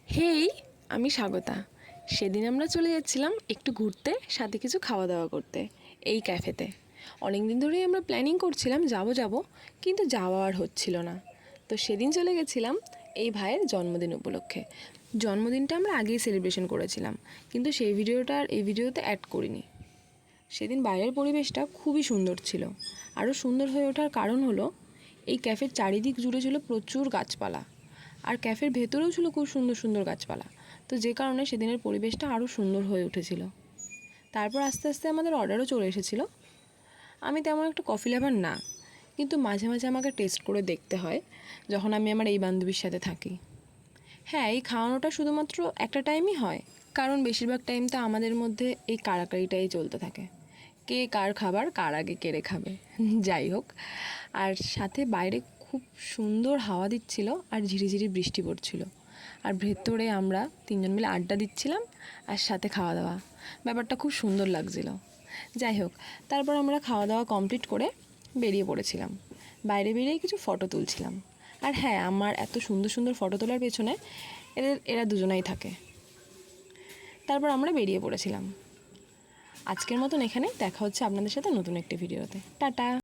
হেই, আমি স্বাগতা। সেদিন আমরা চলে যাচ্ছিলাম একটু ঘুরতে, সাথে কিছু খাওয়া দাওয়া করতে এই ক্যাফেতে। অনেক দিন ধরেই আমরা প্ল্যানিং করছিলাম যাব, কিন্তু যাওয়া আর হচ্ছিল না। তো সেদিন চলে গেছিলাম এই ভাইয়ের জন্মদিন উপলক্ষে। জন্মদিনটা আমরা আগেই সেলিব্রেশন করেছিলাম, কিন্তু সেই ভিডিওটা আর এই ভিডিওতে অ্যাড করিনি। সেদিন বাইরের পরিবেশটা খুবই সুন্দর ছিল। আরও সুন্দর হয়ে ওঠার কারণ হলো এই ক্যাফের চারিদিক জুড়ে ছিল প্রচুর গাছপালা, আর ক্যাফের ভেতরেও ছিল খুব সুন্দর সুন্দর গাছপালা। তো যে কারণে সেদিনের পরিবেশটা আরও সুন্দর হয়ে উঠেছিল। তারপর আস্তে আস্তে আমাদের অর্ডারও চলে এসেছিলো। আমি তেমন একটা কফি লাভার না, কিন্তু মাঝে মাঝে আমাকে টেস্ট করে দেখতে হয় যখন আমি আমার এই বান্ধবীর সাথে থাকি। হ্যাঁ, এই খাওয়ানোটা শুধুমাত্র একটা টাইমই হয়, কারণ বেশিরভাগ টাইম তো আমাদের মধ্যে এই কাড়াকাড়িটাই চলতে থাকে, কে কার খাবার কার আগে কেড়ে খাবে। যাই হোক, আর সাথে বাইরে খুব সুন্দর হাওয়া দিচ্ছিল আর ঝিরিঝিরি বৃষ্টি পড়ছিল, আর ভেতরে আমরা তিনজন মিলে আড্ডা দিচ্ছিলাম আর সাথে খাওয়া দাওয়া। ব্যাপারটা খুব সুন্দর লাগছিল। যাই হোক, তারপর আমরা খাওয়া দাওয়া কমপ্লিট করে বেরিয়ে পড়েছিলাম। বাইরে বেরিয়ে কিছু ফটো তুলছিলাম। আর হ্যাঁ, আমার এত সুন্দর সুন্দর ফটো তোলার পেছনে এরা দুজনাই থাকে। তারপর আমরা বেরিয়ে পড়েছিলাম। আজকের মতন এখানে দেখা হচ্ছে আপনাদের সাথে নতুন একটি ভিডিওতে। টাটা।